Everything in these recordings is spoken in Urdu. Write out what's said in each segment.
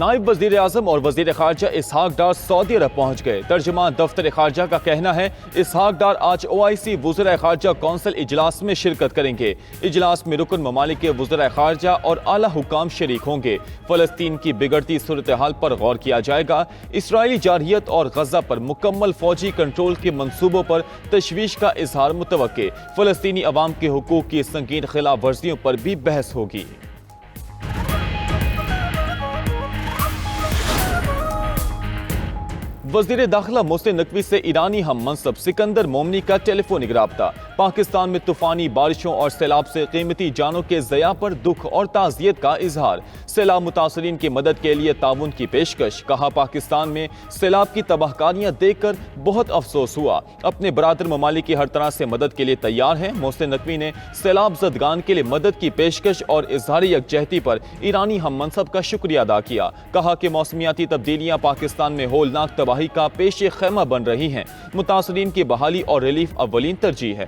نائب وزیر اعظم اور وزیر خارجہ اسحاق ڈار سعودی عرب پہنچ گئے۔ ترجمان دفتر خارجہ کا کہنا ہے اسحاق ڈار آج OIC وزرائے خارجہ کونسل اجلاس میں شرکت کریں گے۔ اجلاس میں رکن ممالک کے وزرائے خارجہ اور اعلیٰ حکام شریک ہوں گے۔ فلسطین کی بگڑتی صورتحال پر غور کیا جائے گا۔ اسرائیلی جارحیت اور غزہ پر مکمل فوجی کنٹرول کے منصوبوں پر تشویش کا اظہار متوقع۔ فلسطینی عوام کے حقوق کی سنگین خلاف ورزیوں پر بھی بحث ہوگی۔ وزیر داخلہ محسن نقوی سے ایرانی ہم منصب سکندر مومنی کا ٹیلی فونک رابطہ۔ پاکستان میں طوفانی بارشوں اور سیلاب سے قیمتی جانوں کے ضیاع پر دکھ اور تعزیت کا اظہار۔ سیلاب متاثرین کی مدد کے لیے تعاون کی پیشکش۔ کہا پاکستان میں سیلاب کی تباہ کاریاں دیکھ کر بہت افسوس ہوا۔ اپنے برادر ممالک کی ہر طرح سے مدد کے لیے تیار ہیں۔ محسن نقوی نے سیلاب زدگان کے لیے مدد کی پیشکش اور اظہار یکجہتی پر ایرانی ہم منصب کا شکریہ ادا کیا۔ کہا کہ موسمیاتی تبدیلیاں پاکستان میں ہولناک تباہی کا پیش خیمہ بن رہی ہیں۔ متاثرین کی بحالی اور ریلیف اولین ترجیح ہے۔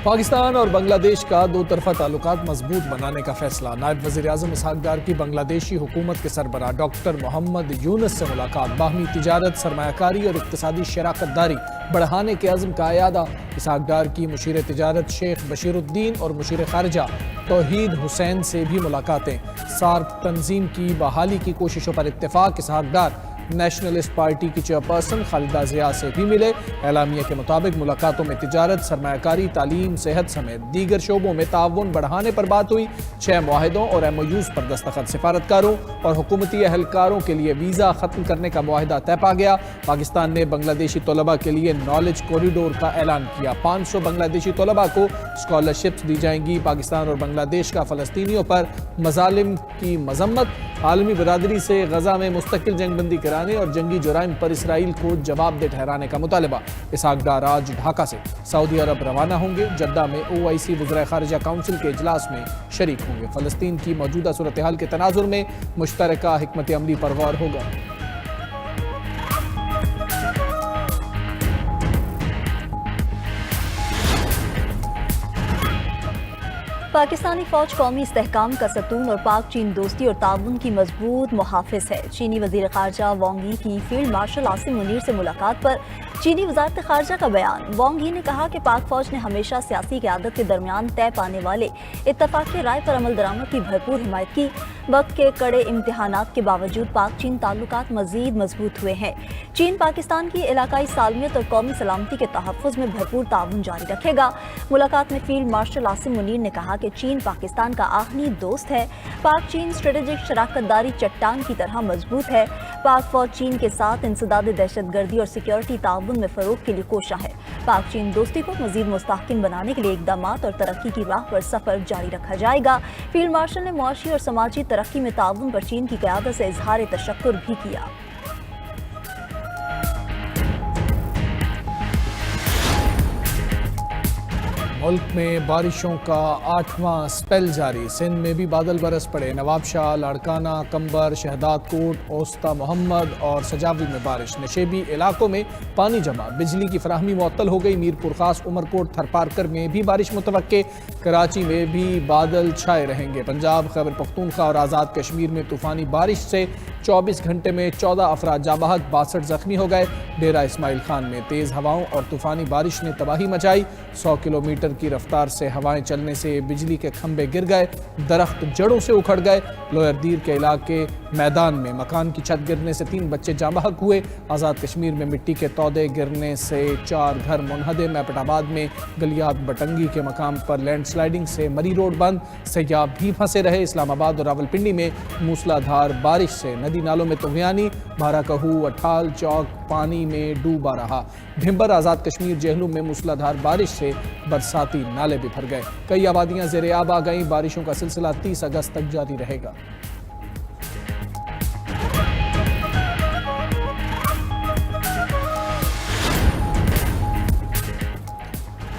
پاکستان اور بنگلہ دیش کا دو طرفہ تعلقات مضبوط بنانے کا فیصلہ۔ نائب وزیر اعظم اسحاق ڈار کی بنگلہ دیشی حکومت کے سربراہ ڈاکٹر محمد یونس سے ملاقات۔ باہمی تجارت، سرمایہ کاری اور اقتصادی شراکت داری بڑھانے کے عزم کا اعادہ۔ اسحاق ڈار کی مشیر تجارت شیخ بشیر الدین اور مشیر خارجہ توحید حسین سے بھی ملاقاتیں۔ سارک تنظیم کی بحالی کی کوششوں پر اتفاق۔ اسحاق ڈار نیشنلسٹ پارٹی کی چیئرپرسن خالدہ ضیاء سے بھی ملے۔ اعلامیہ کے مطابق ملاقاتوں میں تجارت، سرمایہ کاری، تعلیم، صحت سمیت دیگر شعبوں میں تعاون بڑھانے پر بات ہوئی۔ 6 معاہدوں اور MOUs پر دستخط۔ سفارتکاروں اور حکومتی اہلکاروں کے لیے ویزا ختم کرنے کا معاہدہ طے پا گیا۔ پاکستان نے بنگلہ دیشی طلباء کے لیے نالج کوریڈور کا اعلان کیا۔ 500 بنگلہ دیشی طلباء کو اسکالرشپس دی جائیں گی۔ پاکستان اور بنگلہ دیش کا فلسطینیوں پر مظالم کی مذمت۔ عالمی برادری سے غزہ میں مستقل جنگ بندی کرانے اور جنگی جرائم پر اسرائیل کو جواب دہ ٹھہرانے کا مطالبہ۔ اسحاق ڈار آج ڈھاکہ سے سعودی عرب روانہ ہوں گے۔ جدہ میں OIC وزرائے خارجہ کونسل کے اجلاس میں شریک ہوں گے۔ فلسطین کی موجودہ صورتحال کے تناظر میں مشترکہ حکمت عملی پر غور ہوگا۔ پاکستانی فوج قومی استحکام کا ستون اور پاک چین دوستی اور تعاون کی مضبوط محافظ ہے۔ چینی وزیر خارجہ وانگ یی کی فیلڈ مارشل عاصم منیر سے ملاقات پر چینی وزارت خارجہ کا بیان۔ وانگ یی نے کہا کہ پاک فوج نے ہمیشہ سیاسی قیادت کے درمیان طے پانے والے اتفاقی رائے پر عمل درآمد کی بھرپور حمایت کی۔ وقت کے کڑے امتحانات کے باوجود پاک چین تعلقات مزید مضبوط ہوئے ہیں۔ چین پاکستان کی علاقائی سالمیت اور قومی سلامتی کے تحفظ میں بھرپور تعاون جاری رکھے گا۔ ملاقات میں فیلڈ مارشل عاصم منیر نے کہا کہ چین پاکستان کا آہنی دوست ہے۔ پاک چین اسٹریٹجک شراکت داری چٹان کی طرح مضبوط ہے۔ پاک فوج چین کے ساتھ انسداد دہشت گردی اور سیکیورٹی تعاون میں فروغ کے لیے کوشاں ہے۔ پاک چین دوستی کو مزید مستحکم بنانے کے لیے اقدامات اور ترقی کی راہ پر سفر جاری رکھا جائے گا۔ فیلڈ مارشل نے معاشی اور سماجی ترقی میں تعاون پر چین کی قیادت سے اظہار تشکر بھی کیا۔ ملک میں بارشوں کا 8واں اسپیل جاری۔ سندھ میں بھی بادل برس پڑے۔ نواب شاہ، لاڑکانہ، کمبر، شہداد کوٹ، اوسطا محمد اور سجاول میں بارش۔ نشیبی علاقوں میں پانی جمع۔ بجلی کی فراہمی معطل ہو گئی۔ میرپور خاص، عمرکوٹ، تھرپارکر میں بھی بارش متوقع۔ کراچی میں بھی بادل چھائے رہیں گے۔ پنجاب، خیبر پختونخوا اور آزاد کشمیر میں طوفانی بارش سے 24 گھنٹے میں 14 افراد جاں بحق، 62 زخمی ہو گئے۔ ڈیرہ اسماعیل خان میں تیز ہواؤں اور طوفانی بارش نے تباہی مچائی۔ 100 کلومیٹر کی رفتار سے ہوائیں چلنے سے بجلی کے کھمبے گر گئے، درخت جڑوں سے اکھڑ گئے۔ لوئر دیر کے علاقے میدان میں مکان کی چھت گرنے سے 3 بچے جاں بحق ہوئے۔ آزاد کشمیر میں مٹی کے تودے گرنے سے 4 گھر منہدم۔ میپٹ آباد میں گلیات بٹنگی کے مقام پر لینڈ سلائیڈنگ سے مری روڈ بند، سیاح بھی پھنسے رہے۔ اسلام آباد اور راولپنڈی میں موسلا دھار بارش سے ندی نالوں میں طغیانی، بھارا کہو، اٹھال چوک پانی میں ڈوبا رہا۔ بھمبر، آزاد کشمیر، جہلم میں موسلا دھار بارش سے برساتی نالے بھی بھر گئے۔ کئی آبادیاں زیر آب آ گئیں۔ بارشوں کا سلسلہ 30 اگست تک جاری رہے گا۔